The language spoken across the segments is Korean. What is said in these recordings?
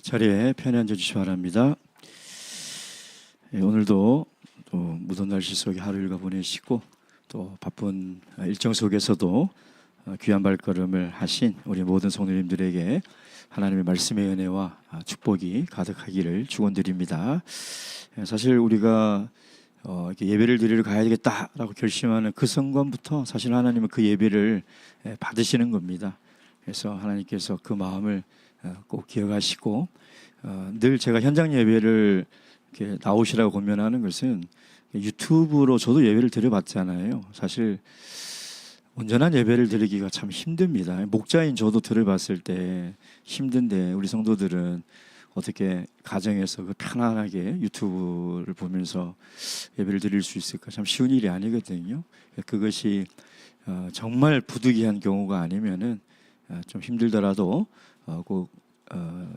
자리에 편히 앉아주시기 바랍니다. 오늘도 또 무더운 날씨 속에 하루 일과 보내시고 또 바쁜 일정 속에서도 귀한 발걸음을 하신 우리 모든 성도님들에게 하나님의 말씀의 은혜와 축복이 가득하기를 축원드립니다. 사실 우리가 이렇게 예배를 드리러 가야 되겠다라고 결심하는 그 순간부터 사실 하나님은 그 예배를 받으시는 겁니다. 그래서 하나님께서 그 마음을 꼭 기억하시고 늘 제가 현장 예배를 이렇게 나오시라고 권면하는 것은 유튜브로 저도 예배를 드려봤잖아요. 사실 온전한 예배를 드리기가 참 힘듭니다. 목자인 저도 들어봤을 때 힘든데 우리 성도들은 어떻게 가정에서 편안하게 유튜브를 보면서 예배를 드릴 수 있을까? 참 쉬운 일이 아니거든요. 그것이 정말 부득이한 경우가 아니면은 좀 힘들더라도 꼭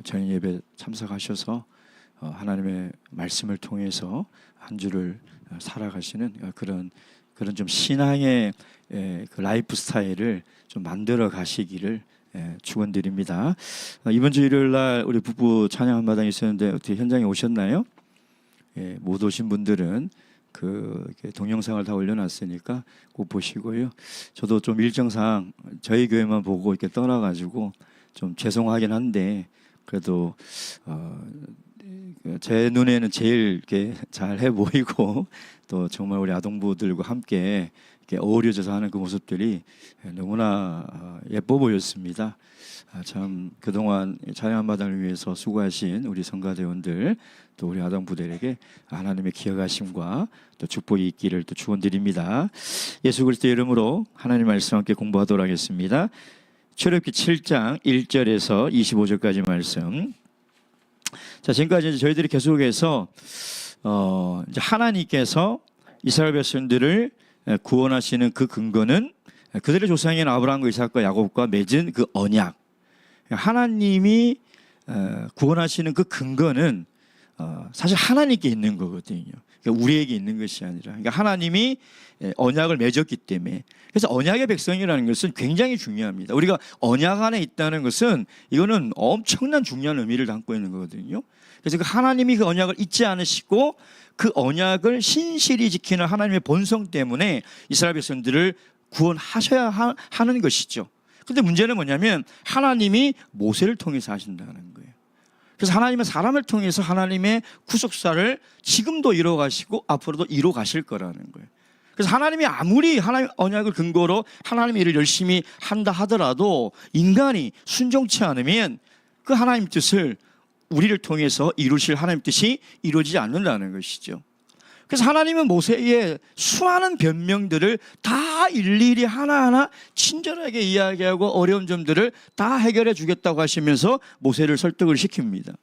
저희 예배 참석하셔서 하나님의 말씀을 통해서 한 주를 살아가시는 그런 좀 신앙의 그 라이프 스타일을 좀 만들어 가시기를 축원드립니다. 이번 주 일요일 날 우리 부부 찬양 한마당에 있었는데 어떻게 현장에 오셨나요? 못 오신 분들은 그 동영상을 다 올려놨으니까 꼭 보시고요. 저도 좀 일정상 저희 교회만 보고 이렇게 떠나가지고 좀 죄송하긴 한데 그래도 제 눈에는 제일 이렇게 잘해 보이고 또 정말 우리 아동부들과 함께 이렇게 어우러져서 하는 그 모습들이 너무나 예뻐 보였습니다. 참 그동안 찬양 한마당을 위해서 수고하신 우리 성가대원들 또 우리 아동부들에게 하나님의 기억하심과 또 축복이 있기를 또 축원드립니다. 예수 그리스도 이름으로 하나님 말씀 함께 공부하도록 하겠습니다. 출애굽기 7장 1절에서 25절까지 말씀. 자, 지금까지 저희들이 계속해서 이제 하나님께서 이스라엘 백성들을 구원하시는 그 근거는 그들의 조상인 아브라함과 이삭과 야곱과 맺은 그 언약. 하나님이 구원하시는 그 근거는 사실 하나님께 있는 거거든요. 그러니까 우리에게 있는 것이 아니라, 그러니까 하나님이 언약을 맺었기 때문에. 그래서 언약의 백성이라는 것은 굉장히 중요합니다. 우리가 언약 안에 있다는 것은 이거는 엄청난 중요한 의미를 담고 있는 거거든요. 그래서 그 하나님이 그 언약을 잊지 않으시고 그 언약을 신실히 지키는 하나님의 본성 때문에 이스라엘 백성들을 구원하셔야 하는 것이죠. 그런데 문제는 뭐냐면 하나님이 모세를 통해서 하신다는 거예요. 그래서 하나님은 사람을 통해서 하나님의 구속사를 지금도 이루어 가시고 앞으로도 이루어 가실 거라는 거예요. 그래서 하나님이 아무리 하나님 언약을 근거로 하나님의 일을 열심히 한다 하더라도 인간이 순종치 않으면 그 하나님 뜻을 우리를 통해서 이루실 하나님 뜻이 이루어지지 않는다는 것이죠. 그래서 하나님은 모세의 수많은 변명들을 다 일일이 하나하나 친절하게 이야기하고 어려운 점들을 다 해결해 주겠다고 하시면서 모세를 설득을 시킵니다.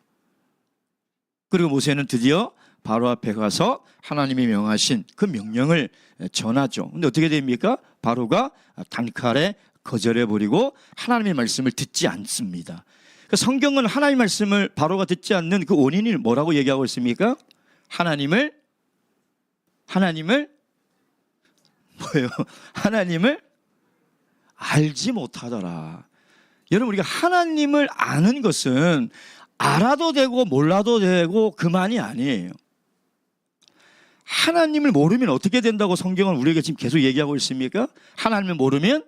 그리고 모세는 드디어 바로 앞에 가서 하나님이 명하신 그 명령을 전하죠. 근데 어떻게 됩니까? 바로가 단칼에 거절해버리고 하나님의 말씀을 듣지 않습니다. 성경은 하나님의 말씀을 바로가 듣지 않는 그 원인을 뭐라고 얘기하고 있습니까? 하나님을 뭐예요? 하나님을 알지 못하더라. 여러분, 우리가 하나님을 아는 것은 알아도 되고 몰라도 되고 그만이 아니에요. 하나님을 모르면 어떻게 된다고 성경은 우리에게 지금 계속 얘기하고 있습니까? 하나님을 모르면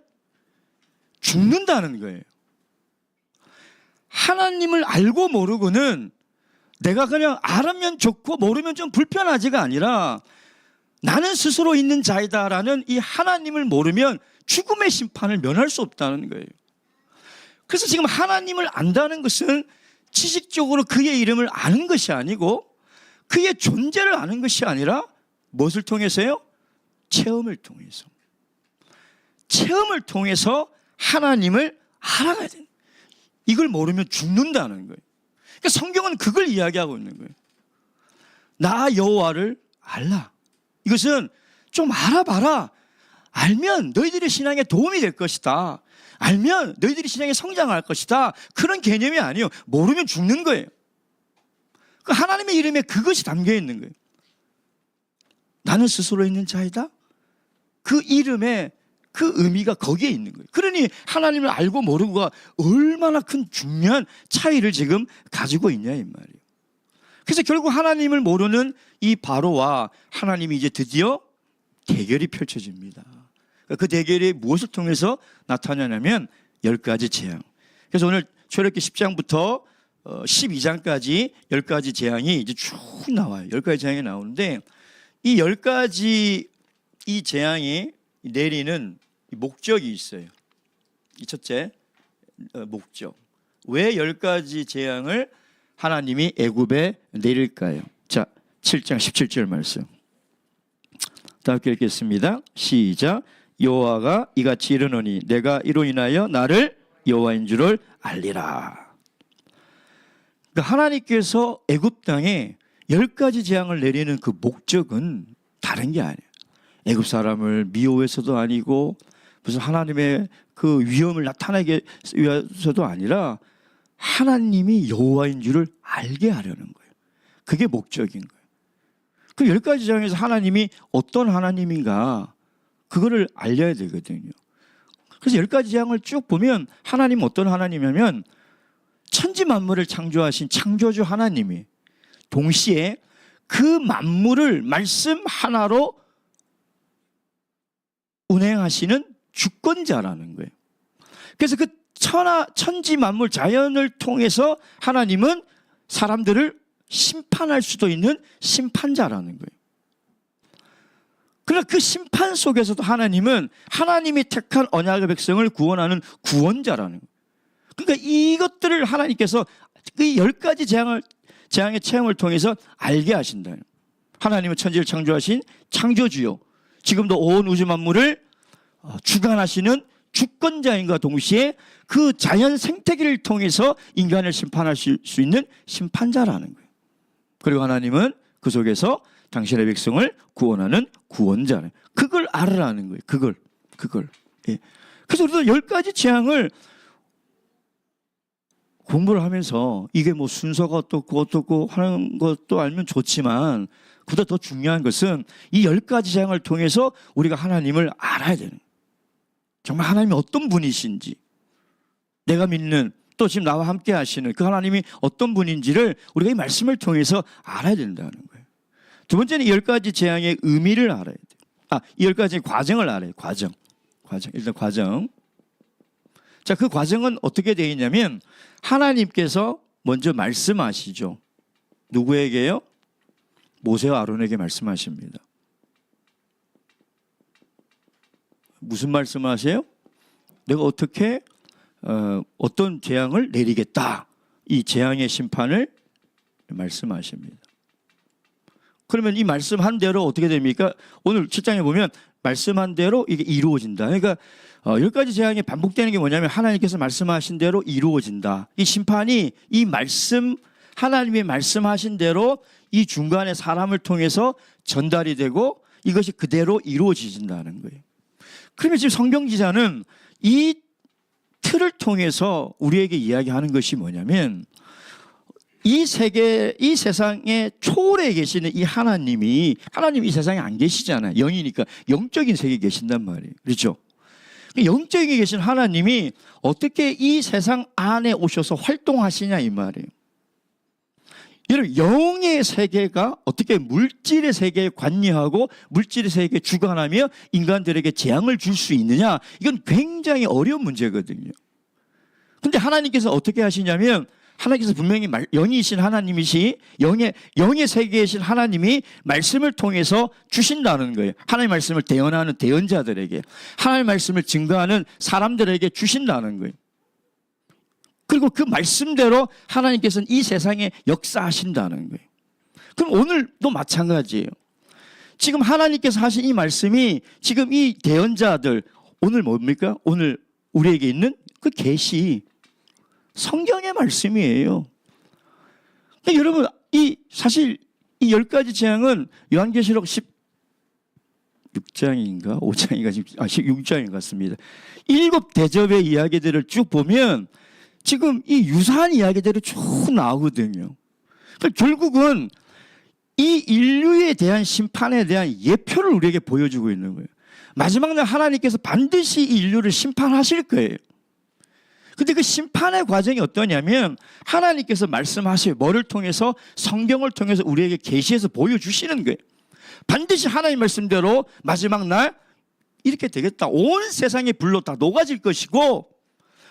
죽는다는 거예요. 하나님을 알고 모르고는 내가 그냥 알면 좋고 모르면 좀 불편하지가 아니라 나는 스스로 있는 자이다라는 이 하나님을 모르면 죽음의 심판을 면할 수 없다는 거예요. 그래서 지금 하나님을 안다는 것은 지식적으로 그의 이름을 아는 것이 아니고 그의 존재를 아는 것이 아니라 무엇을 통해서요? 체험을 통해서. 체험을 통해서 하나님을 알아가야 된다. 이걸 모르면 죽는다는 거예요. 그러니까 성경은 그걸 이야기하고 있는 거예요. 나 여호와를 알라. 이것은 좀 알아봐라. 알면 너희들의 신앙에 도움이 될 것이다. 알면 너희들이 신앙에 성장할 것이다. 그런 개념이 아니에요. 모르면 죽는 거예요. 하나님의 이름에 그것이 담겨 있는 거예요. 나는 스스로 있는 자이다. 그 이름에 그 의미가 거기에 있는 거예요. 그러니 하나님을 알고 모르고가 얼마나 큰 중요한 차이를 지금 가지고 있냐 이 말이에요. 그래서 결국 하나님을 모르는 이 바로와 하나님이 이제 드디어 대결이 펼쳐집니다. 그 대결이 무엇을 통해서 나타나냐면 10가지 재앙. 그래서 오늘 출애굽기 10장부터 12장까지 10가지 재앙이 이제 쭉 나와요. 10가지 재앙이 나오는데 이 10가지 이 재앙이 내리는 목적이 있어요. 이 첫째 목적. 왜 10가지 재앙을 하나님이 애굽에 내릴까요? 자, 7장 17절 말씀. 다 함께 읽겠습니다. 시작. 여호와가 이같이 이르노니 내가 이로 인하여 나를 여호와인 줄을 알리라. 그러니까 하나님께서 애굽 땅에 10가지 재앙을 내리는 그 목적은 다른 게 아니에요. 애굽 사람을 미워해서도 아니고 무슨 하나님의 그 위엄을 나타내기 위해서도 아니라 하나님이 여호와인 줄을 알게 하려는 거예요. 그게 목적인 거예요. 그 10가지 재앙에서 하나님이 어떤 하나님인가 그거를 알려야 되거든요. 그래서 10가지 재앙을 쭉 보면 하나님은 어떤 하나님이냐면 천지 만물을 창조하신 창조주 하나님이 동시에 그 만물을 말씀 하나로 운행하시는 주권자라는 거예요. 그래서 그 천지 만물 자연을 통해서 하나님은 사람들을 심판할 수도 있는 심판자라는 거예요. 그러나 그 심판 속에서도 하나님은 하나님이 택한 언약의 백성을 구원하는 구원자라는 거예요. 그러니까 이것들을 하나님께서 그 10가지 재앙의 체험을 통해서 알게 하신다. 하나님은 천지를 창조하신 창조주요, 지금도 온 우주 만물을 주관하시는 주권자인과 동시에 그 자연 생태계를 통해서 인간을 심판하실 수 있는 심판자라는 거예요. 그리고 하나님은 그 속에서 당신의 백성을 구원하는 구원자는 그걸 알으라는 거예요. 그걸. 예. 그래서 우리도 10가지 재앙을 공부를 하면서 이게 뭐 순서가 어떻고 하는 것도 알면 좋지만 그보다 더 중요한 것은 이 10가지 재앙을 통해서 우리가 하나님을 알아야 되는 거예요. 정말 하나님이 어떤 분이신지, 내가 믿는 또 지금 나와 함께 하시는 그 하나님이 어떤 분인지를 우리가 이 말씀을 통해서 알아야 된다는 거예요. 두 번째는 이 10가지 재앙의 의미를 알아야 돼요. 이 10가지 과정을 알아요. 과정. 일단 과정. 자, 그 과정은 어떻게 되어 있냐면 하나님께서 먼저 말씀하시죠. 누구에게요? 모세와 아론에게 말씀하십니다. 무슨 말씀을 하세요? 내가 어떻게 어떤 재앙을 내리겠다. 이 재앙의 심판을 말씀하십니다. 그러면 이 말씀한 대로 어떻게 됩니까? 오늘 7장에 보면 말씀한 대로 이게 이루어진다. 그러니까 10가지 재앙이 반복되는 게 뭐냐면 하나님께서 말씀하신 대로 이루어진다. 이 심판이 이 말씀, 하나님이 말씀하신 대로 이 중간에 사람을 통해서 전달이 되고 이것이 그대로 이루어진다는 거예요. 그러면 지금 성경 기자는 이 틀을 통해서 우리에게 이야기하는 것이 뭐냐면 이 세계, 이 세상에 초월해 계시는 이 하나님이 이 세상에 안 계시잖아요. 영이니까 영적인 세계에 계신단 말이에요. 그렇죠? 영적에 계신 하나님이 어떻게 이 세상 안에 오셔서 활동하시냐 이 말이에요. 여러분, 영의 세계가 어떻게 물질의 세계에 관여하고 물질의 세계에 주관하며 인간들에게 재앙을 줄 수 있느냐, 이건 굉장히 어려운 문제거든요. 그런데 하나님께서 어떻게 하시냐면 하나님께서 분명히 영이신 하나님이시 영의 세계이신 하나님이 말씀을 통해서 주신다는 거예요. 하나님의 말씀을 대언하는 대언자들에게, 하나님의 말씀을 증거하는 사람들에게 주신다는 거예요. 그리고 그 말씀대로 하나님께서는 이 세상에 역사하신다는 거예요. 그럼 오늘도 마찬가지예요. 지금 하나님께서 하신 이 말씀이 지금 이 대언자들, 오늘 뭡니까? 오늘 우리에게 있는 그 계시, 성경의 말씀이에요. 그러니까 여러분, 사실 이 10가지 재앙은 요한계시록 16장인가 5장인가 지금 16장인 것 같습니다. 7 대접의 이야기들을 쭉 보면 지금 이 유사한 이야기들이 쭉 나오거든요. 그러니까 결국은 이 인류에 대한 심판에 대한 예표를 우리에게 보여주고 있는 거예요. 마지막 날 하나님께서 반드시 이 인류를 심판하실 거예요. 근데 그 심판의 과정이 어떠냐면 하나님께서 말씀하셔요. 뭐를 통해서? 성경을 통해서 우리에게 계시해서 보여주시는 거예요. 반드시 하나님 말씀대로 마지막 날 이렇게 되겠다. 온 세상의 불로 다 녹아질 것이고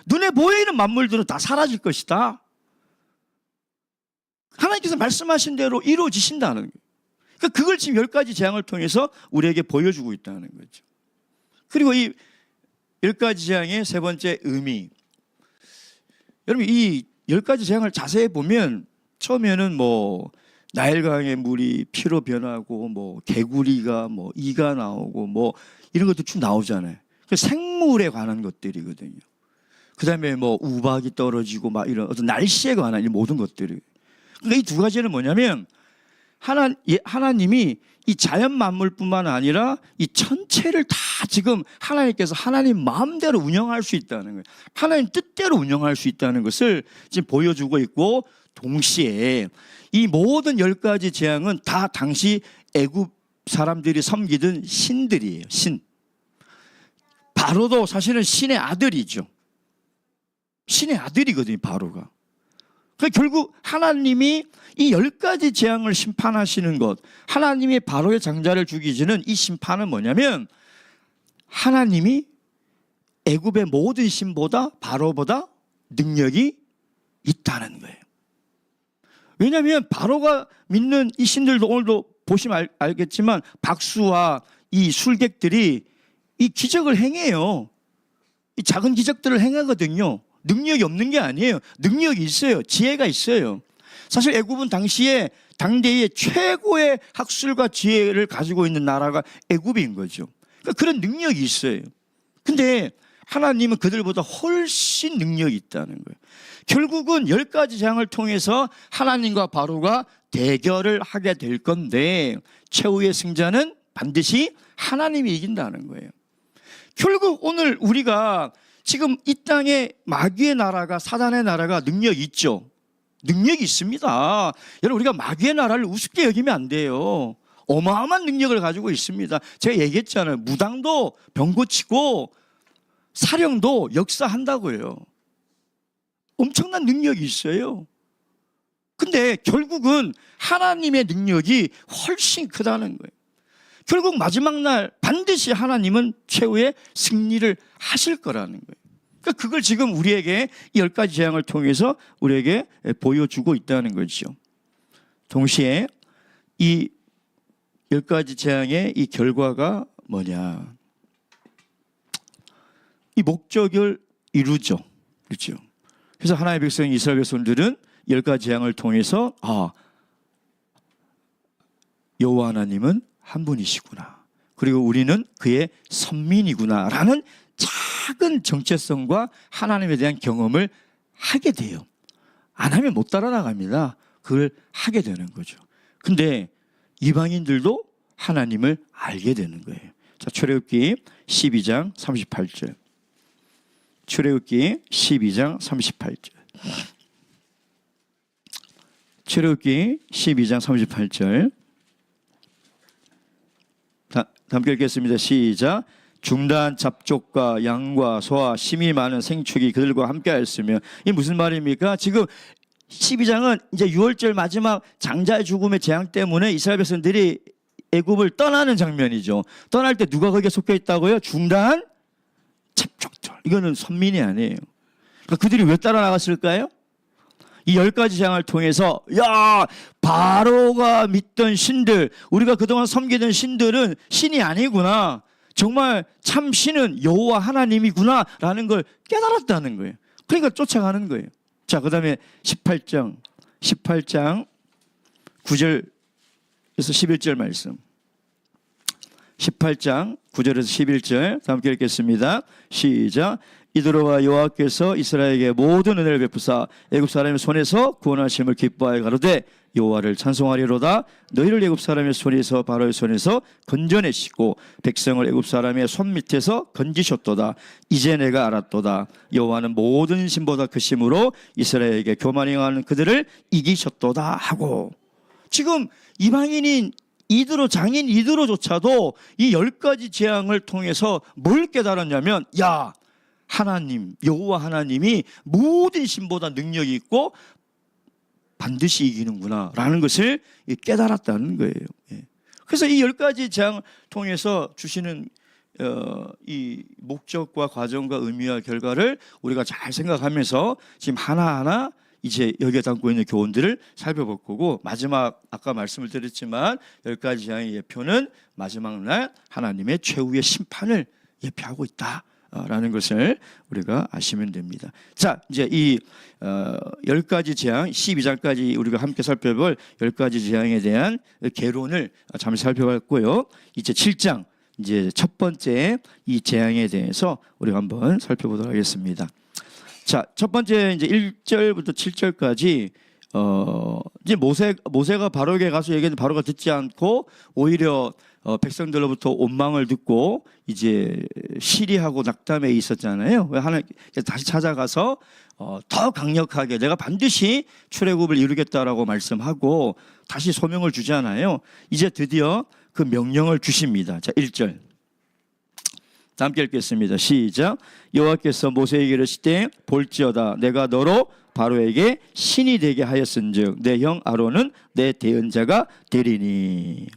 눈에 보이는 만물들은 다 사라질 것이다. 하나님께서 말씀하신 대로 이루어지신다는 거예요. 그러니까 그걸 지금 10가지 재앙을 통해서 우리에게 보여주고 있다는 거죠. 그리고 이 10가지 재앙의 세 번째 의미. 여러분 이 10가지 재앙을 자세히 보면 처음에는 뭐 나일강의 물이 피로 변하고 뭐 개구리가 뭐 이가 나오고 뭐 이런 것도 쭉 나오잖아요. 생물에 관한 것들이거든요. 그 다음에 뭐 우박이 떨어지고 막 이런 어떤 날씨에 관한 이 모든 것들이. 그러니까 이 두 가지는 뭐냐면 하나님이 이 자연 만물뿐만 아니라 이 전체를 다 지금 하나님께서 하나님 마음대로 운영할 수 있다는 거예요. 하나님 뜻대로 운영할 수 있다는 것을 지금 보여주고 있고, 동시에 이 모든 10가지 재앙은 다 당시 애굽 사람들이 섬기던 신들이에요. 신. 바로도 사실은 신의 아들이죠. 신의 아들이거든요, 바로가. 그러니까 결국 하나님이 이 10가지 재앙을 심판하시는 것, 하나님이 바로의 장자를 죽이시는 이 심판은 뭐냐면 하나님이 애굽의 모든 신보다 바로보다 능력이 있다는 거예요. 왜냐하면 바로가 믿는 이 신들도 오늘도 보시면 알겠지만 박수와 이 술객들이 이 기적을 행해요. 이 작은 기적들을 행하거든요. 능력이 없는 게 아니에요. 능력이 있어요. 지혜가 있어요. 사실 애굽은 당시에 당대의 최고의 학술과 지혜를 가지고 있는 나라가 애굽인 거죠. 그러니까 그런 능력이 있어요. 근데 하나님은 그들보다 훨씬 능력이 있다는 거예요. 결국은 10가지 재앙을 통해서 하나님과 바로가 대결을 하게 될 건데 최후의 승자는 반드시 하나님이 이긴다는 거예요. 결국 오늘 우리가 지금 이 땅에 마귀의 나라가, 사단의 나라가 능력이 있죠. 능력이 있습니다. 여러분, 우리가 마귀의 나라를 우습게 여기면 안 돼요. 어마어마한 능력을 가지고 있습니다. 제가 얘기했잖아요. 무당도 병 고치고 사령도 역사한다고요. 엄청난 능력이 있어요. 근데 결국은 하나님의 능력이 훨씬 크다는 거예요. 결국 마지막 날 반드시 하나님은 최후의 승리를 하실 거라는 거예요. 그러니까 그걸 지금 우리에게 이 10가지 재앙을 통해서 우리에게 보여주고 있다는 거죠. 동시에 이 10가지 재앙의 이 결과가 뭐냐? 이 목적을 이루죠. 그렇죠? 그래서 하나님의 백성 이스라엘 백성들은 10가지 재앙을 통해서 여호와 하나님은 한 분이시구나. 그리고 우리는 그의 선민이구나라는 작은 정체성과 하나님에 대한 경험을 하게 돼요. 안 하면 못 따라나갑니다. 그걸 하게 되는 거죠. 근데 이방인들도 하나님을 알게 되는 거예요. 자, 출애굽기 12장 38절. 출애굽기 12장 38절. 출애굽기 12장 38절. 함께 읽겠습니다. 시작. 중단 잡족과 양과 소와 심이 많은 생축이 그들과 함께하였으며, 이게 무슨 말입니까? 지금 12장은 이제 6월절 마지막 장자의 죽음의 재앙 때문에 이스라엘 백성들이 애굽을 떠나는 장면이죠. 떠날 때 누가 거기에 속해 있다고요? 중단 잡족들. 이거는 선민이 아니에요. 그러니까 그들이 왜 따라 나갔을까요? 이 10가지 재앙을 통해서 바로가 믿던 신들, 우리가 그동안 섬기던 신들은 신이 아니구나, 정말 참 신은 여호와 하나님이구나 라는 걸 깨달았다는 거예요. 그러니까 쫓아가는 거예요. 자, 그 다음에 18장 9절에서 11절 말씀. 18장 9절에서 11절 다 함께 읽겠습니다. 시작. 이도로와 여호와께서 이스라엘에게 모든 은혜를 베푸사 애굽 사람의 손에서 구원하심을 기뻐하여 가로되 여호와를 찬송하리로다. 너희를 애굽 사람의 손에서 바로의 손에서 건져내시고 백성을 애굽 사람의 손 밑에서 건지셨도다. 이제 내가 알았도다. 여호와는 모든 신보다 크심으로 이스라엘에게 교만히 행하는 그들을 이기셨도다 하고, 지금 이방인인 이드로 장인 이드로조차도 이 10가지 재앙을 통해서 뭘 깨달았냐면, 야, 하나님 여호와 하나님이 모든 신보다 능력이 있고 반드시 이기는구나 라는 것을 깨달았다는 거예요. 그래서 이 10가지 재앙을 통해서 주시는 이 목적과 과정과 의미와 결과를 우리가 잘 생각하면서 지금 하나하나 이제 여기에 담고 있는 교훈들을 살펴볼 거고, 마지막 아까 말씀을 드렸지만 10가지 재앙의 예표는 마지막 날 하나님의 최후의 심판을 예표하고 있다라는 것을 우리가 아시면 됩니다. 자, 이제 이 10가지 재앙 12장까지 우리가 함께 살펴볼 10가지 재앙에 대한 개론을 잠시 살펴봤고요. 이제 7장 이제 첫 번째 이 재앙에 대해서 우리가 한번 살펴보도록 하겠습니다. 자, 첫 번째 이제 1절부터 7절까지 이제 모세가 바로에게 가서 얘기했는데 바로가 듣지 않고 오히려 백성들로부터 원망을 듣고 이제 시리하고 낙담해 있었잖아요. 하나님께서 다시 찾아가서 더 강력하게 내가 반드시 출애굽을 이루겠다라고 말씀하고 다시 소명을 주잖아요. 이제 드디어 그 명령을 주십니다. 자, 1절 다 함께 읽겠습니다. 시작. 여호와께서 모세에게 이르시되 볼지어다 내가 너로 바로에게 신이 되게 하였은즉 내 형 아론은 내 대언자가 되리니.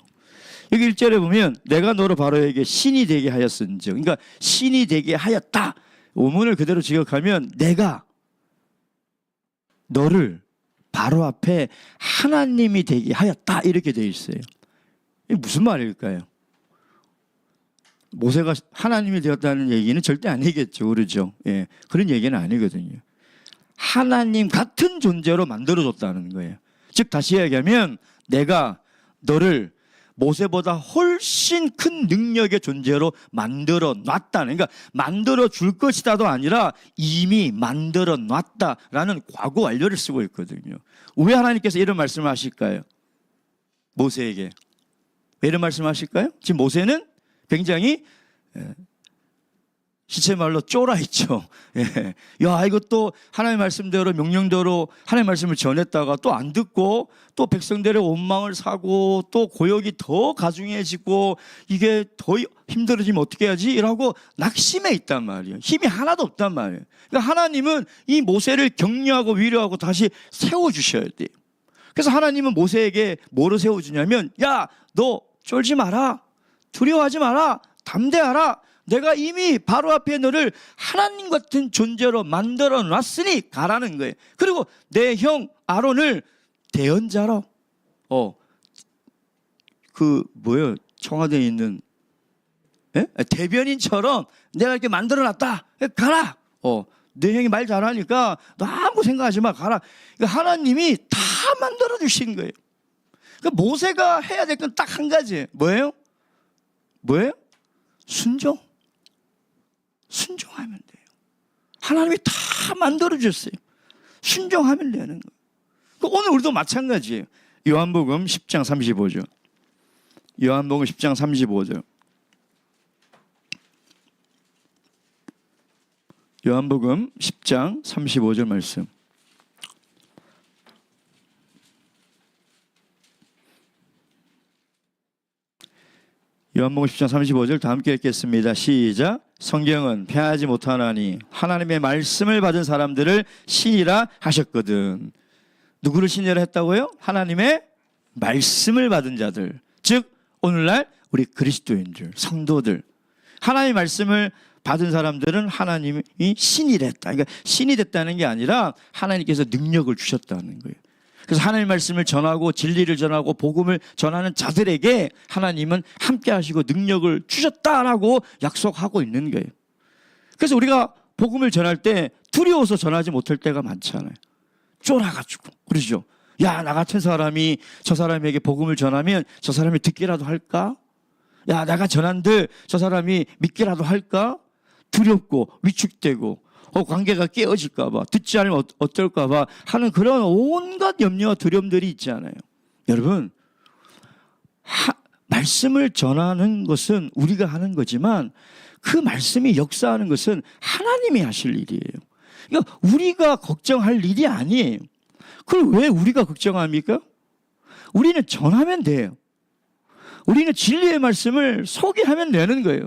여기 1절에 보면 내가 너로 바로에게 신이 되게 하였은즉, 그러니까 신이 되게 하였다. 원문을 그대로 직역하면 내가 너를 바로 앞에 하나님이 되게 하였다 이렇게 되어 있어요. 이게 무슨 말일까요? 모세가 하나님이 되었다는 얘기는 절대 아니겠죠. 그렇죠? 예, 그런 얘기는 아니거든요. 하나님 같은 존재로 만들어줬다는 거예요. 즉 다시 이야기하면 내가 너를 모세보다 훨씬 큰 능력의 존재로 만들어 놨다는, 그러니까 만들어 줄 것이다도 아니라 이미 만들어 놨다라는 과거 완료를 쓰고 있거든요. 왜 하나님께서 이런 말씀을 하실까요? 모세에게 왜 이런 말씀을 하실까요? 지금 모세는 굉장히 시체말로 쫄아 있죠. 예. 야, 이것도 하나님의 말씀대로 명령대로 하나님의 말씀을 전했다가 또 안 듣고 또 백성들의 원망을 사고 또 고역이 더 가중해지고 이게 더 힘들어지면 어떻게 해야지? 이라고 낙심해 있단 말이에요. 힘이 하나도 없단 말이에요. 그러니까 하나님은 이 모세를 격려하고 위로하고 다시 세워주셔야 돼요. 그래서 하나님은 모세에게 뭐로 세워주냐면, 야, 너 쫄지 마라. 두려워하지 마라. 담대하라. 내가 이미 바로 앞에 너를 하나님 같은 존재로 만들어 놨으니 가라는 거예요. 그리고 내 형 아론을 대언자로 뭐예요? 청와대에 있는 대변인처럼 내가 이렇게 만들어 놨다. 가라. 내 형이 말 잘하니까 너 아무 생각하지 마. 가라. 그러니까 하나님이 다 만들어 주신 거예요. 그러니까 모세가 해야 될 건 딱 한 가지. 뭐예요? 순종. 순종하면 돼요. 하나님이 다 만들어 주셨어요. 순종하면 되는 거예요. 오늘 우리도 마찬가지예요. 요한복음 10장 35절. 요한복음 10장 35절. 요한복음 10장 35절 말씀. 요한복음 10장 35절 다 함께 읽겠습니다. 시작. 성경은 패하지 못하나니 하나님의 말씀을 받은 사람들을 신이라 하셨거든. 누구를 신이라 했다고요? 하나님의 말씀을 받은 자들, 즉 오늘날 우리 그리스도인들, 성도들, 하나님의 말씀을 받은 사람들은 하나님이 신이랬다. 그러니까 신이 됐다는 게 아니라 하나님께서 능력을 주셨다는 거예요. 그래서 하나님의 말씀을 전하고 진리를 전하고 복음을 전하는 자들에게 하나님은 함께 하시고 능력을 주셨다라고 약속하고 있는 거예요. 그래서 우리가 복음을 전할 때 두려워서 전하지 못할 때가 많잖아요. 쫄아가지고. 그러죠. 야, 나 같은 사람이 저 사람에게 복음을 전하면 저 사람이 듣기라도 할까? 야, 내가 전한들 저 사람이 믿기라도 할까? 두렵고 위축되고 관계가 깨어질까 봐, 듣지 않으면 어떨까 봐 하는 그런 온갖 염려와 두려움들이 있잖아요. 여러분, 말씀을 전하는 것은 우리가 하는 거지만 그 말씀이 역사하는 것은 하나님이 하실 일이에요. 그러니까 우리가 걱정할 일이 아니에요. 그걸 왜 우리가 걱정합니까? 우리는 전하면 돼요. 우리는 진리의 말씀을 소개하면 되는 거예요.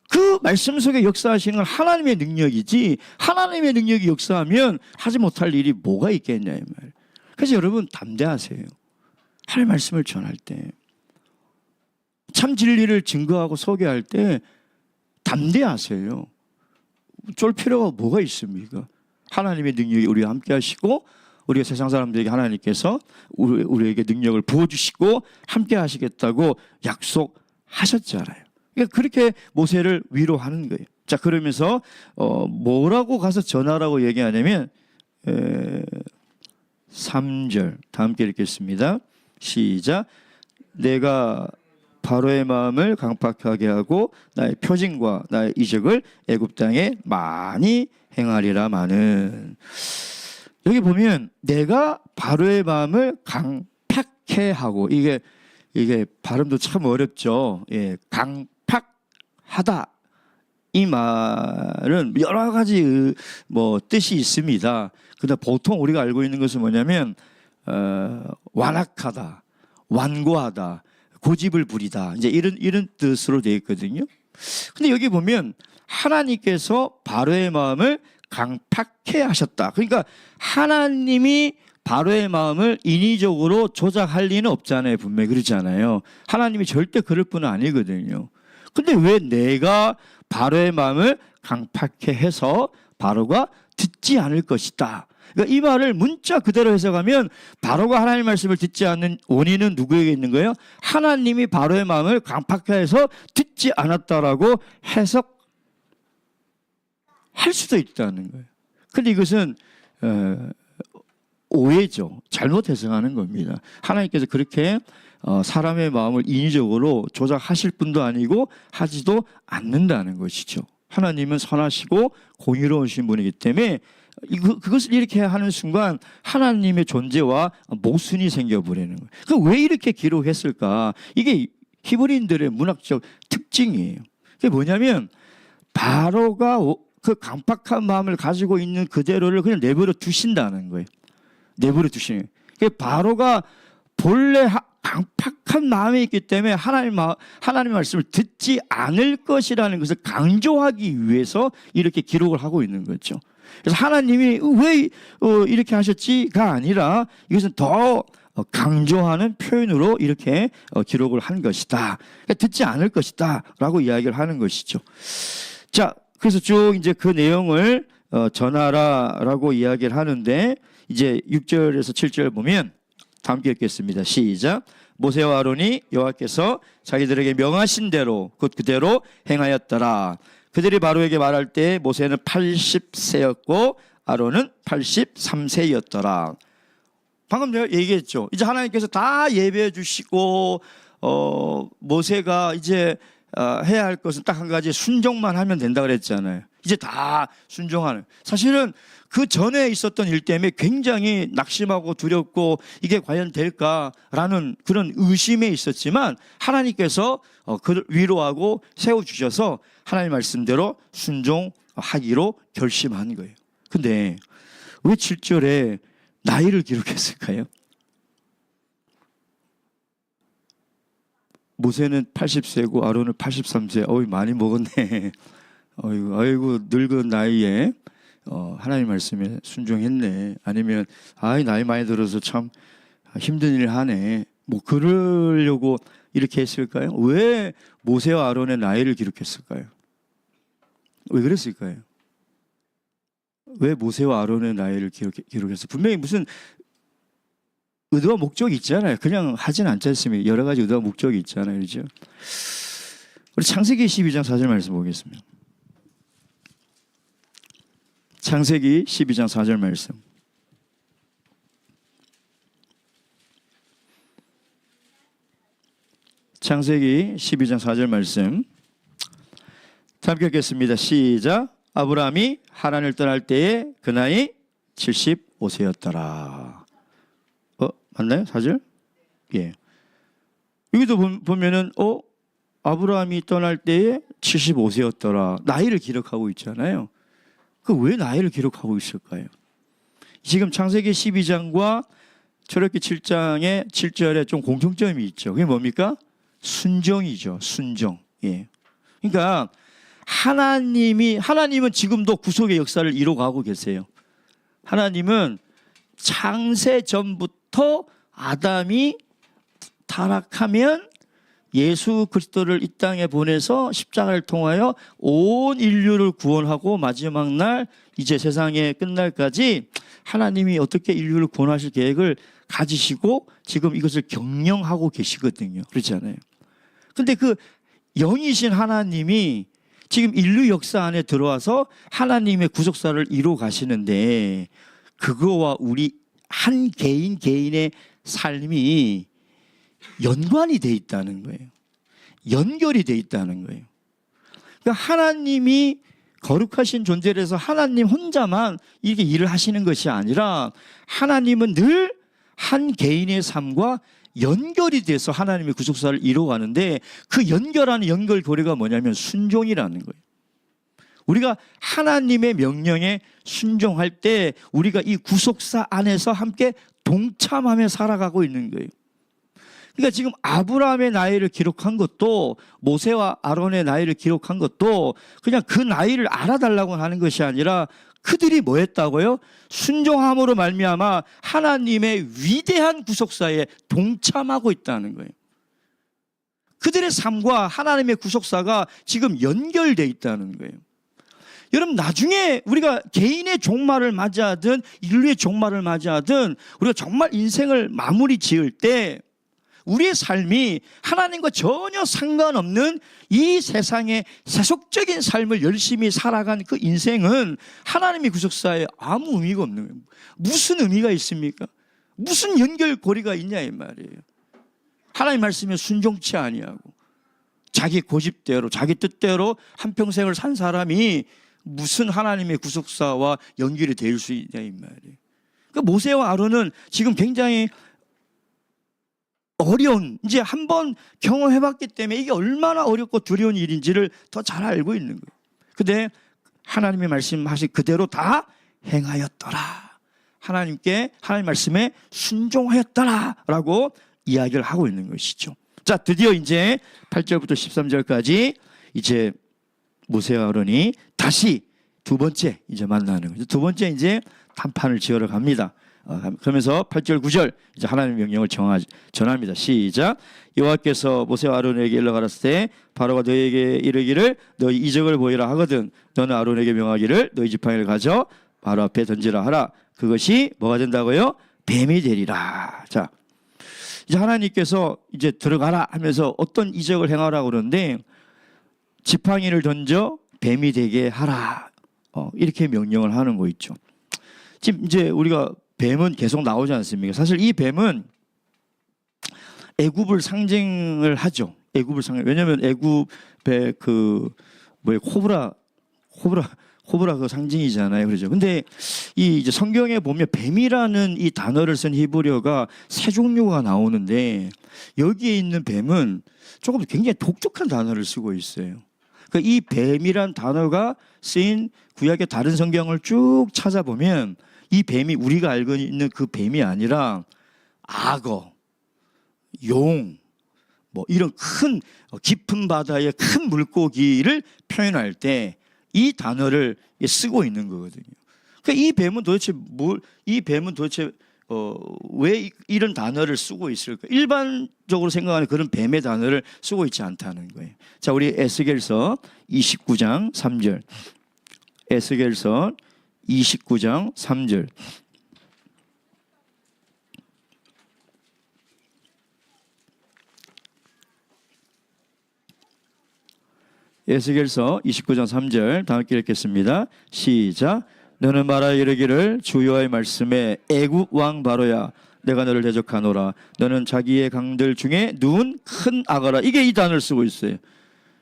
그 말씀 속에 역사하시는 건 하나님의 능력이지, 하나님의 능력이 역사하면 하지 못할 일이 뭐가 있겠냐 이 말. 그래서 여러분 담대하세요. 하나님의 말씀을 전할 때, 참 진리를 증거하고 소개할 때 담대하세요. 쫄 필요가 뭐가 있습니까? 하나님의 능력이 우리와 함께 하시고, 우리가 세상 사람들에게 하나님께서 우리에게 능력을 부어주시고 함께 하시겠다고 약속하셨잖아요. 그러니까 그렇게 모세를 위로하는 거예요. 자, 그러면서 뭐라고 가서 전하라고 얘기하냐면 3절 다 함께 읽겠습니다. 시작. 내가 바로의 마음을 강팍하게 하고 나의 표징과 나의 이적을 애굽 땅에 많이 행하리라마는. 여기 보면 내가 바로의 마음을 강팍해 하고, 이게 발음도 참 어렵죠. 예, 강팍하다 이 말은 여러 가지 뜻이 있습니다. 근데 보통 우리가 알고 있는 것은 뭐냐면 완악하다, 완고하다, 고집을 부리다, 이제 이런 뜻으로 되어 있거든요. 근데 여기 보면 하나님께서 바로의 마음을 강팍해 하셨다. 그러니까 하나님이 바로의 마음을 인위적으로 조작할 리는 없잖아요. 분명히 그렇잖아요. 하나님이 절대 그럴 분은 아니거든요. 근데 왜 내가 바로의 마음을 강팍해 해서 바로가 듣지 않을 것이다. 그러니까 이 말을 문자 그대로 해석하면 바로가 하나님의 말씀을 듣지 않는 원인은 누구에게 있는 거예요? 하나님이 바로의 마음을 강팍해 해서 듣지 않았다라고 해석할 수도 있다는 거예요. 근데 이것은 오해죠. 잘못 해석하는 겁니다. 하나님께서 그렇게 사람의 마음을 인위적으로 조작하실 분도 아니고 하지도 않는다는 것이죠. 하나님은 선하시고 공의로우신 분이기 때문에 그것을 이렇게 하는 순간 하나님의 존재와 모순이 생겨버리는 거예요. 그 왜 이렇게 기록했을까? 이게 히브리인들의 문학적 특징이에요. 그게 뭐냐면 바로가 그 강팍한 마음을 가지고 있는 그대로를 그냥 내버려 두신다는 거예요. 내버려 두시는 거예요. 바로가 본래 강팍한 마음이 있기 때문에 하나님의 말씀을 듣지 않을 것이라는 것을 강조하기 위해서 이렇게 기록을 하고 있는 거죠. 그래서 하나님이 왜 이렇게 하셨지가 아니라 이것은 더 강조하는 표현으로 이렇게 기록을 한 것이다. 그러니까 듣지 않을 것이다 라고 이야기를 하는 것이죠. 자, 그래서 쭉 이제 그 내용을 전하라라고 이야기를 하는데, 이제 6절에서 7절 보면 다 함께 읽겠습니다. 시작. 모세와 아론이 여호와께서 자기들에게 명하신 대로 곧 그대로 행하였더라. 그들이 바로에게 말할 때 모세는 80세였고 아론은 83세였더라. 방금 제가 얘기했죠. 이제 하나님께서 다 예배해 주시고 모세가 이제 해야 할 것은 딱 한 가지, 순종만 하면 된다 그랬잖아요. 이제 다 순종하는. 사실은 그 전에 있었던 일 때문에 굉장히 낙심하고 두렵고 이게 과연 될까라는 그런 의심에 있었지만 하나님께서 그를 위로하고 세워주셔서 하나님 말씀대로 순종하기로 결심한 거예요. 근데 왜 7절에 나이를 기록했을까요? 모세는 80세고 아론은 83세. 어이 많이 먹었네. 아이고 늙은 나이에 하나님 말씀에 순종했네. 아니면 나이 많이 들어서 참 힘든 일 하네. 뭐 그러려고 이렇게 했을까요? 왜 모세와 아론의 나이를 기록했을까요? 왜 그랬을까요? 왜 모세와 아론의 나이를 기록했어요? 분명히 무슨 의도와 목적이 있잖아요. 그냥 하진 않지 않습니까? 여러 가지 의도와 목적이 있잖아요. 그렇죠? 우리 창세기 12장 4절 말씀 보겠습니다. 창세기 12장 4절 말씀. 창세기 12장 4절 말씀. 함께 읽겠습니다. 시작. 아브라함이 하란을 떠날 때에 그 나이 75세였더라. 맞나요? 4절? 예. 여기도 보면은 아브라함이 떠날 때에 75세였더라. 나이를 기록하고 있잖아요. 그 왜 나이를 기록하고 있을까요? 지금 창세기 12장과 출애굽기 7장의 7절에 좀 공통점이 있죠. 그게 뭡니까? 순종이죠. 순종. 예. 그러니까 하나님은 지금도 구속의 역사를 이루어가고 계세요. 하나님은 창세 전부터 아담이 타락하면 예수 그리스도를 이 땅에 보내서 십자가를 통하여 온 인류를 구원하고 마지막 날 이제 세상에 끝날까지 하나님이 어떻게 인류를 구원하실 계획을 가지시고 지금 이것을 경영하고 계시거든요. 그렇지 않아요? 근데 그 영이신 하나님이 지금 인류 역사 안에 들어와서 하나님의 구속사를 이루어 가시는데 그거와 우리 한 개인의 삶이 연관이 돼 있다는 거예요. 연결이 돼 있다는 거예요. 그러니까 하나님이 거룩하신 존재라서 하나님 혼자만 이렇게 일을 하시는 것이 아니라 하나님은 늘 한 개인의 삶과 연결이 돼서 하나님의 구속사를 이루어가는데 그 연결하는 연결고리가 뭐냐면 순종이라는 거예요. 우리가 하나님의 명령에 순종할 때 우리가 이 구속사 안에서 함께 동참하며 살아가고 있는 거예요. 그러니까 지금 아브라함의 나이를 기록한 것도 모세와 아론의 나이를 기록한 것도 그냥 그 나이를 알아달라고 하는 것이 아니라 그들이 뭐 했다고요? 순종함으로 말미암아 하나님의 위대한 구속사에 동참하고 있다는 거예요. 그들의 삶과 하나님의 구속사가 지금 연결되어 있다는 거예요. 여러분 나중에 우리가 개인의 종말을 맞이하든 인류의 종말을 맞이하든 우리가 정말 인생을 마무리 지을 때 우리의 삶이 하나님과 전혀 상관없는 이 세상의 세속적인 삶을 열심히 살아간 그 인생은 하나님의 구속사에 아무 의미가 없는 거예요. 무슨 의미가 있습니까? 무슨 연결고리가 있냐 이 말이에요. 하나님 말씀에 순종치 아니하고 자기 고집대로 자기 뜻대로 한평생을 산 사람이 무슨 하나님의 구속사와 연결이 될 수 있냐 이 말이에요. 그러니까 모세와 아론은 지금 굉장히 어려운 이제 한번 경험해봤기 때문에 이게 얼마나 어렵고 두려운 일인지를 더 잘 알고 있는 거예요. 근데 하나님의 말씀하신 그대로 다 행하였더라. 하나님 말씀에 순종하였더라라고 이야기를 하고 있는 것이죠. 자, 드디어 이제 8절부터 13절까지 이제 모세와 아론이 다시 두 번째 이제 만나는 거죠. 두 번째 이제 단판을 지으러 갑니다. 그러면서 8절 9절 이제 하나님의 명령을 전합니다. 시작. 여호와께서 모세와 아론에게 일러 가라사대 때 바로가 너에게 이르기를 너희 이적을 보이라 하거든 너는 아론에게 명하기를 너희 지팡이를 가져 바로 앞에 던지라 하라. 그것이 뭐가 된다고요? 뱀이 되리라. 자, 이제 하나님께서 이제 들어가라 하면서 어떤 이적을 행하라고 그러는데 지팡이를 던져 뱀이 되게 하라. 이렇게 명령을 하는 거 있죠. 지금 이제 우리가 뱀은 계속 나오지 않습니까? 사실 이 뱀은 애굽을 상징을 하죠. 애굽을 왜냐하면 애굽의 그 코브라 그 상징이잖아요. 그렇죠. 근데 이 이제 성경에 보면 뱀이라는 이 단어를 쓴 히브리어가 세 종류가 나오는데 여기에 있는 뱀은 조금 굉장히 독특한 단어를 쓰고 있어요. 그러니까 이 뱀이란 단어가 쓰인 구약의 다른 성경을 쭉 찾아보면 이 뱀이 우리가 알고 있는 그 뱀이 아니라 악어, 용, 뭐 이런 큰 깊은 바다의 큰 물고기를 표현할 때 이 단어를 쓰고 있는 거거든요. 그러니까 이 뱀은 도대체 왜 이런 단어를 쓰고 있을까? 일반적으로 생각하는 그런 뱀의 단어를 쓰고 있지 않다는 거예요. 자, 우리 에스겔서 29장 3절. 에스겔서 29장 3절. 에스겔서 29장 3절 다 함께 읽겠습니다. 시작. 너는 말하여 이르기를 주 여호와의 말씀에 애굽 왕 바로야 내가 너를 대적하노라. 너는 자기의 강들 중에 누운 큰 악어라. 이게 이 단어를 쓰고 있어요.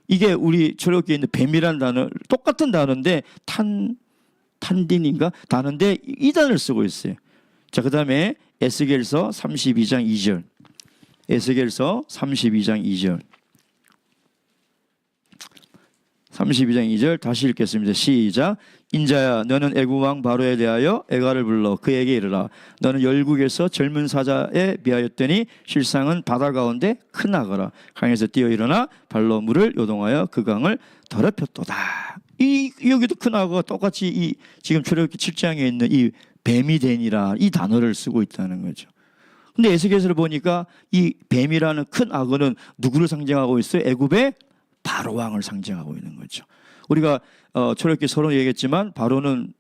이게 우리 출애굽기에 있는 뱀이라는 단어 똑같은 단어인데 탄딘인가 단어인데 이 단어를 쓰고 있어요. 자, 그 다음에 에스겔서 32장 2절. 에스겔서 32장 2절. 32장 2절 다시 읽겠습니다. 시작. 인자야 너는 애굽 왕 바로에 대하여 애가를 불러 그에게 이르라. 너는 열국에서 젊은 사자에 비하였더니 실상은 바다 가운데 큰 악어라. 강에서 뛰어 일어나 발로 물을 요동하여 그 강을 더럽혔도다. 여기도 큰 악어가 똑같이 이 지금 출애굽기 7장에 있는 이 뱀이 되니라 이 단어를 쓰고 있다는 거죠. 근데 에스겔서를 보니까 이 뱀이라는 큰 악어는 누구를 상징하고 있어요? 애굽의 바로 왕을 상징하고 있는 거죠. 우리가 출애굽기 서론 얘기했지만 바로는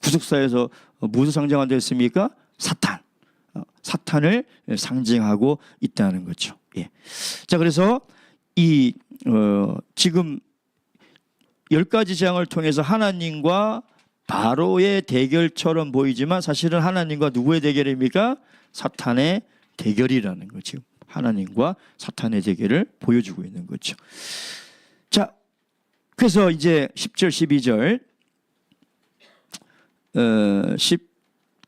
구속사에서 무엇을 상징한다 했습니까? 사탄. 사탄을 상징하고 있다는 거죠. 예. 자, 그래서 이 지금 10가지 재앙을 통해서 하나님과 바로의 대결처럼 보이지만 사실은 하나님과 누구의 대결입니까? 사탄의 대결이라는 거죠. 하나님과 사탄의 대결을 보여주고 있는 거죠. 자, 그래서 이제 10절 12절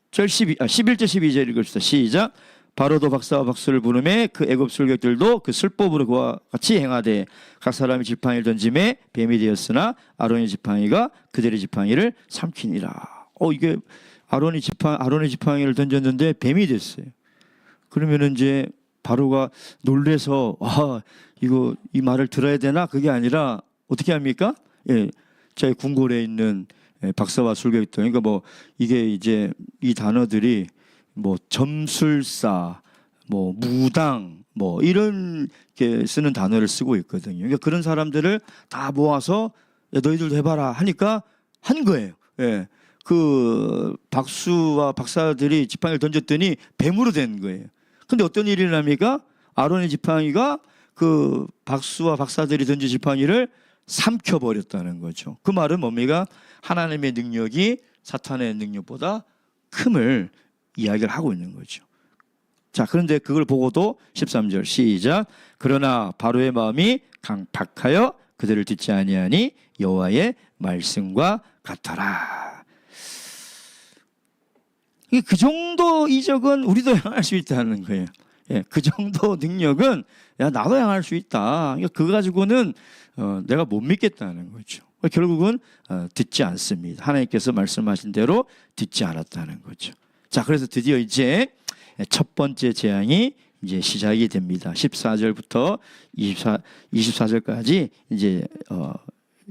11절 12절 읽읍시다. 시작. 바로도 박사와 박수를 부르매 그 애굽 술객들도 그 술법으로 그와 같이 행하되 각 사람이 지팡이를 던짐에 뱀이 되었으나 아론의 지팡이가 그들의 지팡이를 삼키니라. 이게 아론의 지팡이를 던졌는데 뱀이 됐어요. 그러면 이제 바로가 놀래서 이거 이 말을 들어야 되나? 그게 아니라 어떻게 합니까? 예, 저희 궁궐에 있는 박사와 술객들, 그러니까 뭐 이게 이제 이 단어들이 뭐 점술사, 뭐 무당, 뭐 이런 게 쓰는 단어를 쓰고 있거든요. 그러니까 그런 사람들을 다 모아서 너희들도 해봐라 하니까 한 거예요. 예, 그 박수와 박사들이 지팡이를 던졌더니 뱀으로 된 거예요. 근데 어떤 일이 일어납니까? 아론의 지팡이가 그 박수와 박사들이 던진 지팡이를 삼켜버렸다는 거죠. 그 말은 뭡니까? 하나님의 능력이 사탄의 능력보다 큼을 이야기를 하고 있는 거죠. 자, 그런데 그걸 보고도 13절 시작. 그러나 바로의 마음이 강팍하여 그들을 듣지 아니하니 여호와의 말씀과 같더라. 그 정도 이적은 우리도 행할 수 있다는 거예요. 예, 그 정도 능력은 나도 행할 수 있다. 그거 가지고는 내가 못 믿겠다는 거죠. 결국은 듣지 않습니다. 하나님께서 말씀하신 대로 듣지 않았다는 거죠. 자, 그래서 드디어 이제 첫 번째 재앙이 이제 시작이 됩니다. 14절부터 24절까지 이제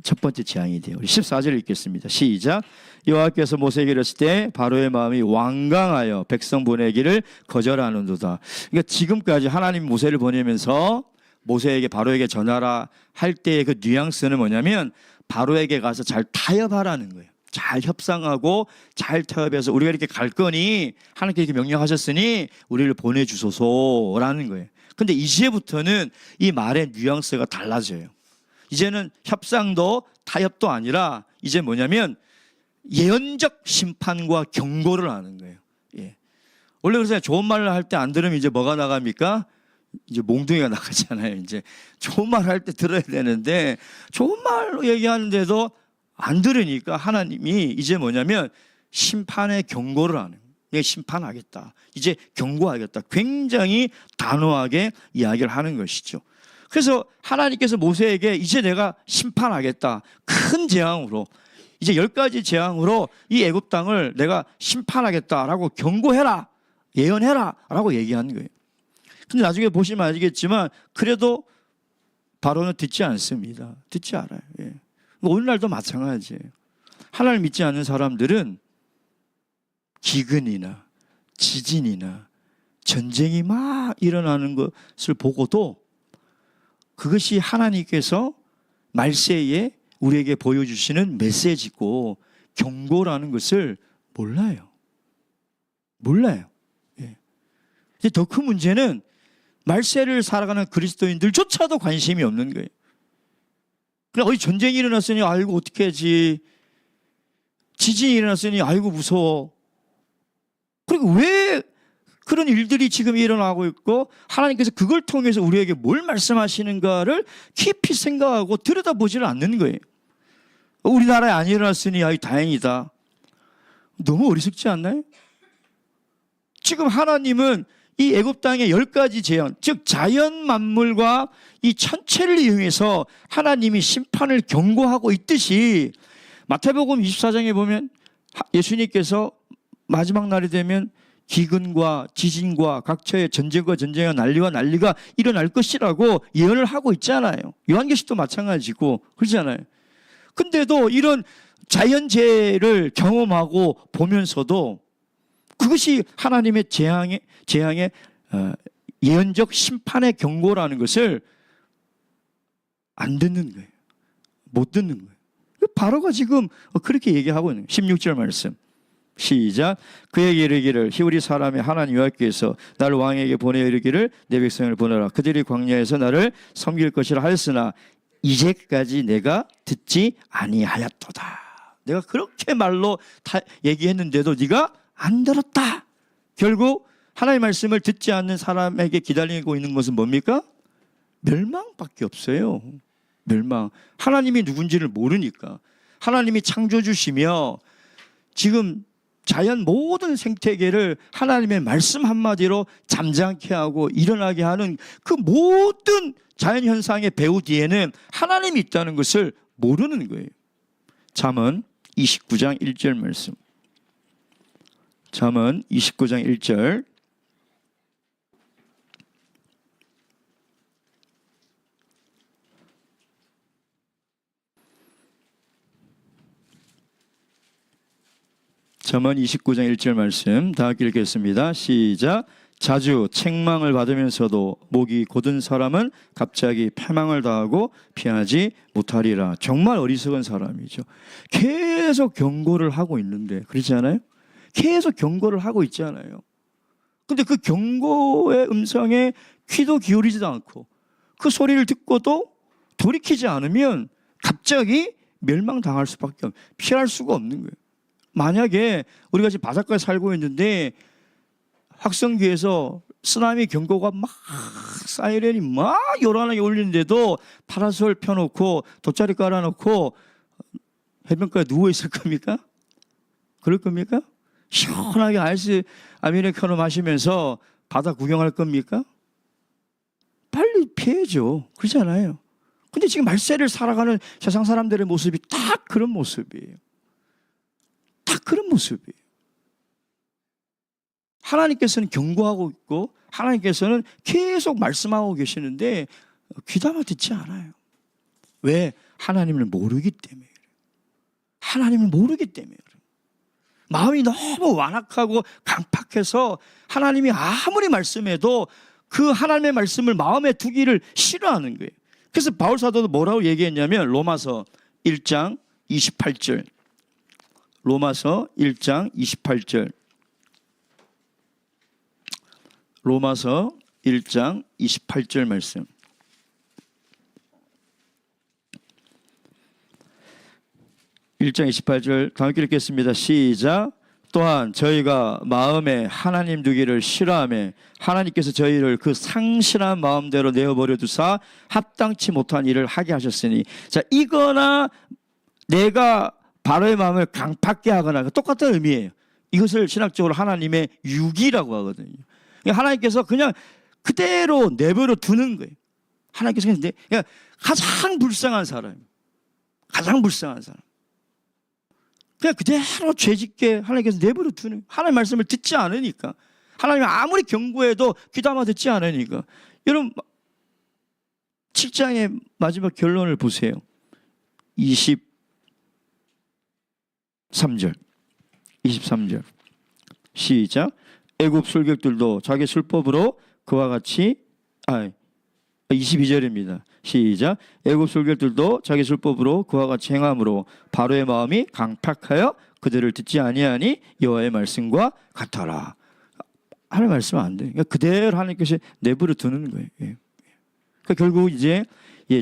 첫 번째 재앙이 돼요. 우리 14절 읽겠습니다. 시작. 여호와께서 모세에게 이르실 때 바로의 마음이 완강하여 백성 보내기를 거절하는도다. 그러니까 지금까지 하나님 모세를 보내면서 모세에게 바로에게 전하라 할 때의 그 뉘앙스는 뭐냐면 바로에게 가서 잘 타협하라는 거예요. 잘 협상하고 잘 타협해서 우리가 이렇게 갈 거니 하나님께 이렇게 명령하셨으니 우리를 보내주소서라는 거예요. 근데 이제부터는 이 말의 뉘앙스가 달라져요. 이제는 협상도 타협도 아니라 이제 뭐냐면 예언적 심판과 경고를 하는 거예요. 예. 원래 그래서 좋은 말을 할 때 안 들으면 이제 뭐가 나갑니까? 이제 몽둥이가 나가잖아요. 이제 좋은 말 할 때 들어야 되는데 좋은 말로 얘기하는데도 안 들으니까 하나님이 이제 뭐냐면 심판의 경고를 하는 거예요. 심판하겠다. 이제 경고하겠다. 굉장히 단호하게 이야기를 하는 것이죠. 그래서 하나님께서 모세에게 이제 내가 심판하겠다. 큰 재앙으로 이제 10가지 재앙으로 이 애굽 땅을 내가 심판하겠다라고 경고해라. 예언해라 라고 얘기하는 거예요. 근데 나중에 보시면 알겠지만 그래도 바로는 듣지 않습니다. 듣지 않아요. 예. 오늘날도 마찬가지예요. 하나님을 믿지 않는 사람들은 기근이나 지진이나 전쟁이 막 일어나는 것을 보고도 그것이 하나님께서 말세에 우리에게 보여주시는 메시지고 경고라는 것을 몰라요. 예. 더 큰 문제는 말세를 살아가는 그리스도인들조차도 관심이 없는 거예요. 그냥 어디 전쟁이 일어났으니 아이고 어떻게 하지. 지진이 일어났으니 아이고 무서워. 그리고 왜 그런 일들이 지금 일어나고 있고 하나님께서 그걸 통해서 우리에게 뭘 말씀하시는가를 깊이 생각하고 들여다보지를 않는 거예요. 우리나라에 안 일어났으니 아이 다행이다. 너무 어리석지 않나요? 지금 하나님은 이 애굽 땅의 10가지 재앙, 즉 자연 만물과 이 천체를 이용해서 하나님이 심판을 경고하고 있듯이 마태복음 24장에 보면 예수님께서 마지막 날이 되면 기근과 지진과 각처의 전쟁과 전쟁과 난리가 일어날 것이라고 예언을 하고 있잖아요. 요한계시도 마찬가지고 그러잖아요. 근데도 이런 자연재해를 경험하고 보면서도 그것이 하나님의 재앙의 예언적 심판의 경고라는 것을 안 듣는 거예요. 못 듣는 거예요. 바로가 지금 그렇게 얘기하고 있는 거예요. 16절 말씀 시작. 그에게 이르기를 히브리 사람의 하나님 여호와께서 나를 왕에게 보내어 이르기를 내 백성을 보내라. 그들이 광야에서 나를 섬길 것이라 하였으나 이제까지 내가 듣지 아니하였도다. 내가 그렇게 말로 얘기했는데도 네가 안 들었다. 결국 하나님의 말씀을 듣지 않는 사람에게 기다리고 있는 것은 뭡니까? 멸망밖에 없어요. 멸망. 하나님이 누군지를 모르니까. 하나님이 창조주시며 지금 자연 모든 생태계를 하나님의 말씀 한마디로 잠잠케 하고 일어나게 하는 그 모든 자연현상의 배후 뒤에는 하나님이 있다는 것을 모르는 거예요. 잠언 29장 1절 말씀. 잠언 29장 1절. 잠언 29장 1절 말씀 다 읽겠습니다. 시작. 자주 책망을 받으면서도 목이 곧은 사람은 갑자기 패망을 당하고 피하지 못하리라. 정말 어리석은 사람이죠. 계속 경고를 하고 있는데 그렇지 않아요? 계속 경고를 하고 있잖아요. 근데 그 경고의 음성에 귀도 기울이지도 않고 그 소리를 듣고도 돌이키지 않으면 갑자기 멸망당할 수밖에 없는, 피할 수가 없는 거예요. 만약에 우리가 지금 바닷가에 살고 있는데 확성기에서 쓰나미 경고가 막 사이렌이 막 요란하게 울리는데도 파라솔 펴놓고 돗자리 깔아놓고 해변가에 누워 있을 겁니까? 그럴 겁니까? 시원하게 아이스 아메리카노 마시면서 바다 구경할 겁니까? 빨리 피해죠. 그렇잖아요. 근데 지금 말세를 살아가는 세상 사람들의 모습이 딱 그런 모습이에요. 딱 그런 모습이에요. 하나님께서는 경고하고 있고 하나님께서는 계속 말씀하고 계시는데 귀담아 듣지 않아요. 왜? 하나님을 모르기 때문에 그래요. 하나님을 모르기 때문에 그래요. 마음이 너무 완악하고 강팍해서 하나님이 아무리 말씀해도 그 하나님의 말씀을 마음에 두기를 싫어하는 거예요. 그래서 바울 사도도 뭐라고 얘기했냐면 로마서 1장 28절. 로마서 1장 28절. 로마서 1장 28절 말씀. (1장 28절) 다 함께 읽겠습니다. 시작. 또한 저희가 마음에 하나님 두기를 싫어하며 하나님께서 저희를 그 상실한 마음대로 내어버려 두사 합당치 못한 일을 하게 하셨으니, 자, 이거나 내가 바로의 마음을 강팍게 하거나 똑같은 의미예요. 이것을 신학적으로 하나님의 유기라고 하거든요. 하나님께서 그냥 그대로 내버려 두는 거예요. 하나님께서 그냥 가장 불쌍한 사람, 가장 불쌍한 사람, 그냥 그대로 죄짓게 하나님께서 내버려 두는, 하나님 말씀을 듣지 않으니까, 하나님이 아무리 경고해도 귀담아 듣지 않으니까. 여러분 7장의 마지막 결론을 보세요. 23절 시작. 애굽 술객들도 자기 술법으로 그와 같이 22절입니다. 시작. 애굽 술객들도 자기 술법으로 그와 같이 행함으로 바로의 마음이 강팍하여 그들을 듣지 아니하니 여호와의 말씀과 같아라. 하나님 말씀 안 돼. 그러니까 그대로 하나님께서 내버려 두는 거예요. 그러니까 결국 이제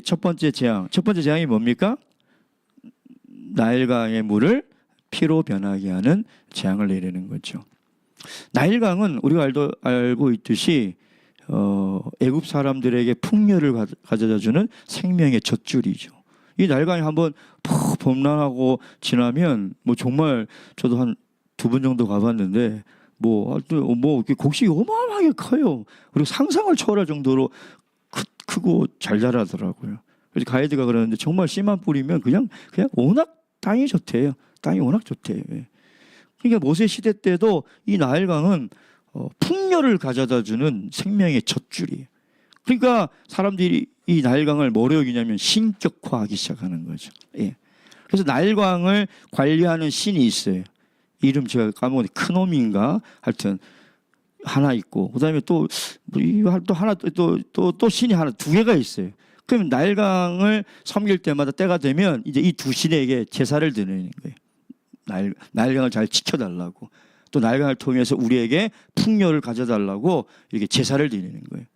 첫 번째 재앙이 뭡니까? 나일강의 물을 피로 변하게 하는 재앙을 내리는 거죠. 나일강은 우리가 알고 있듯이 애굽 사람들에게 풍요를 가져다주는 생명의 젖줄이죠. 이 나일강이 한번 범람하고 지나면 뭐 정말 저도 한 2번 정도 가봤는데 이렇게 곡식이 어마어마하게 커요. 그리고 상상을 초월할 정도로 크고 잘 자라더라고요. 그래서 가이드가 그러는데 정말 씨만 뿌리면 그냥 워낙 땅이 좋대요. 땅이 워낙 좋대요. 그러니까 모세 시대 때도 이 나일강은 풍요를 가져다 주는 생명의 젖줄이에요. 그러니까 사람들이 이 나일강을 뭐로 여기냐면 신격화하기 시작하는 거죠. 예. 그래서 나일강을 관리하는 신이 있어요. 이름 제가 까먹었는데 크놈인가 하여튼 하나 있고, 그다음에 또 하나 또 신이 하나 두 개가 있어요. 그럼 나일강을 섬길 때마다 때가 되면 이제 이 두 신에게 제사를 드리는 거예요. 나일강을 잘 지켜달라고, 또 나일강을 통해서 우리에게 풍요를 가져달라고 이렇게 제사를 드리는 거예요.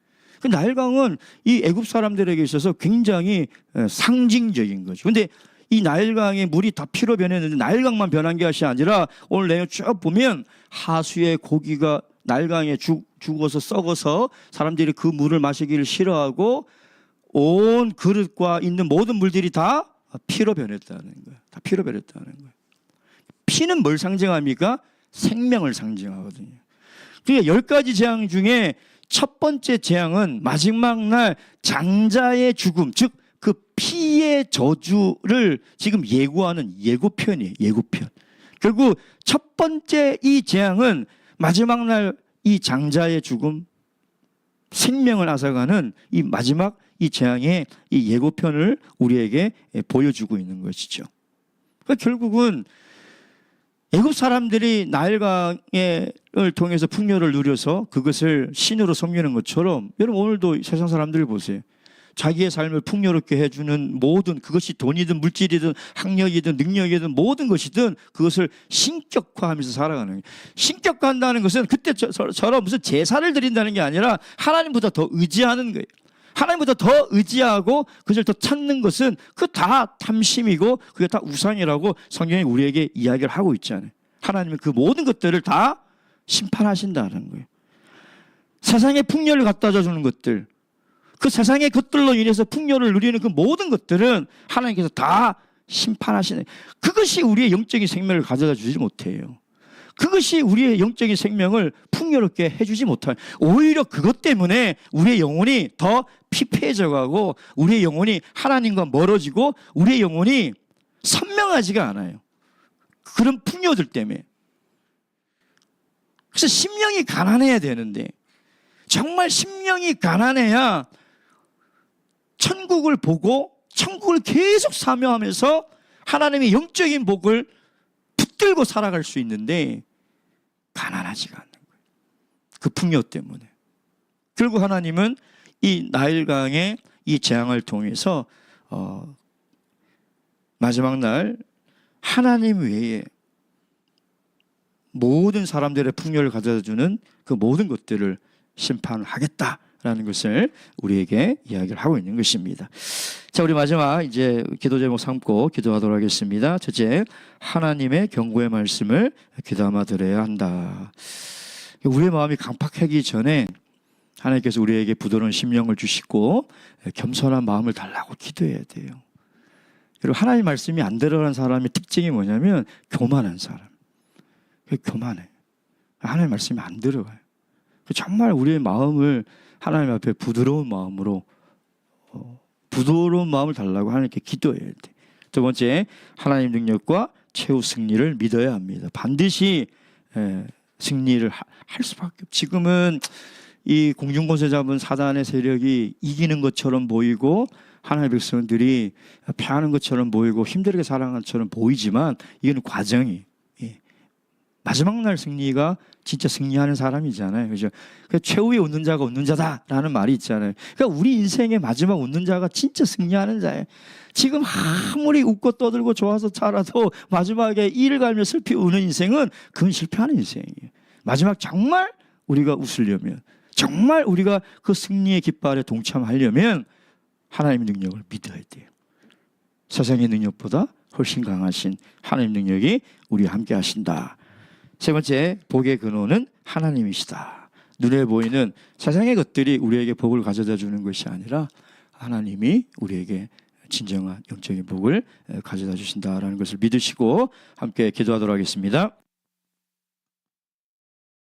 그 나일강은 이 애굽 사람들에게 있어서 굉장히 상징적인 거죠. 근데 이 나일강의 물이 다 피로 변했는데 나일강만 변한 것이 아니라 오늘 내용 쭉 보면 하수의 고기가 나일강에 죽어서 썩어서 사람들이 그 물을 마시기를 싫어하고 온 그릇과 있는 모든 물들이 다 피로 변했다는 거예요. 다 피로 변했다는 거예요. 피는 뭘 상징합니까? 생명을 상징하거든요. 그러니까 10가지 재앙 중에 첫 번째 재앙은 마지막 날 장자의 죽음, 즉 그 피의 저주를 지금 예고하는 예고편이에요. 예고편. 결국 첫 번째 이 재앙은 마지막 날 이 장자의 죽음, 생명을 앗아가는 이 마지막 이 재앙의 이 예고편을 우리에게 보여주고 있는 것이죠. 그러니까 결국은 애굽 사람들이 나일강을 통해서 풍요를 누려서 그것을 신으로 섬기는 것처럼, 여러분 오늘도 세상 사람들을 보세요. 자기의 삶을 풍요롭게 해주는 모든, 그것이 돈이든 물질이든 학력이든 능력이든 모든 것이든 그것을 신격화하면서 살아가는 거예요. 신격화한다는 것은 그때처럼 무슨 제사를 드린다는 게 아니라 하나님보다 더 의지하는 거예요. 하나님보다 더 의지하고 그것을 더 찾는 것은 그 다 탐심이고 그게 다 우상이라고 성경이 우리에게 이야기를 하고 있잖아요. 하나님은 그 모든 것들을 다 심판하신다는 거예요. 세상에 풍요를 갖다 주는 것들, 그 세상의 것들로 인해서 풍요를 누리는 그 모든 것들은 하나님께서 다 심판하시는, 그것이 우리의 영적인 생명을 가져다 주지 못해요. 그것이 우리의 영적인 생명을 풍요롭게 해주지 못해요. 오히려 그것 때문에 우리의 영혼이 더 피폐해져 가고 우리의 영혼이 하나님과 멀어지고 우리의 영혼이 선명하지가 않아요. 그런 풍요들 때문에. 그래서 심령이 가난해야 되는데, 정말 심령이 가난해야 천국을 보고 천국을 계속 사모하면서 하나님의 영적인 복을 붙들고 살아갈 수 있는데 가난하지가 않는 거예요. 그 풍요 때문에. 결국 하나님은 이 나일강의 이 재앙을 통해서 마지막 날 하나님 외에 모든 사람들의 풍요를 가져다주는 그 모든 것들을 심판하겠다라는 것을 우리에게 이야기를 하고 있는 것입니다. 자, 우리 마지막 이제 기도 제목 삼고 기도하도록 하겠습니다. 첫째, 하나님의 경고의 말씀을 귀담아 들어야 한다. 우리의 마음이 강팍하기 전에 하나님께서 우리에게 부드러운 심령을 주시고 겸손한 마음을 달라고 기도해야 돼요. 그리고 하나님 말씀이 안 들어가는 사람의 특징이 뭐냐면 교만한 사람. 교만해. 하나님 말씀이 안 들어가요. 정말 우리의 마음을 하나님 앞에 부드러운 마음으로 부드러운 마음을 달라고 하나님께 기도해야 돼. 두 번째, 하나님 능력과 최후 승리를 믿어야 합니다. 반드시 승리를 할 수밖에 없어요. 지금은 이 공중권세 잡은 사단의 세력이 이기는 것처럼 보이고 하나님의 백성들이 패하는 것처럼 보이고 힘들게 살아가는 것처럼 보이지만 이건 과정이, 마지막 날 승리가 진짜 승리하는 사람이잖아요. 그죠? 최후의 웃는 자가 웃는 자다라는 말이 있잖아요. 그러니까 우리 인생의 마지막 웃는 자가 진짜 승리하는 자예요. 지금 아무리 웃고 떠들고 좋아서 살아도 마지막에 이를 갈며 슬피 우는 인생은 그건 실패하는 인생이에요. 마지막 정말 우리가 웃으려면, 정말 우리가 그 승리의 깃발에 동참하려면 하나님의 능력을 믿어야 돼요. 세상의 능력보다 훨씬 강하신 하나님 능력이 우리와 함께 하신다. 세 번째, 복의 근원은 하나님이시다. 눈에 보이는 세상의 것들이 우리에게 복을 가져다 주는 것이 아니라 하나님이 우리에게 진정한 영적인 복을 가져다 주신다라는 것을 믿으시고 함께 기도하도록 하겠습니다.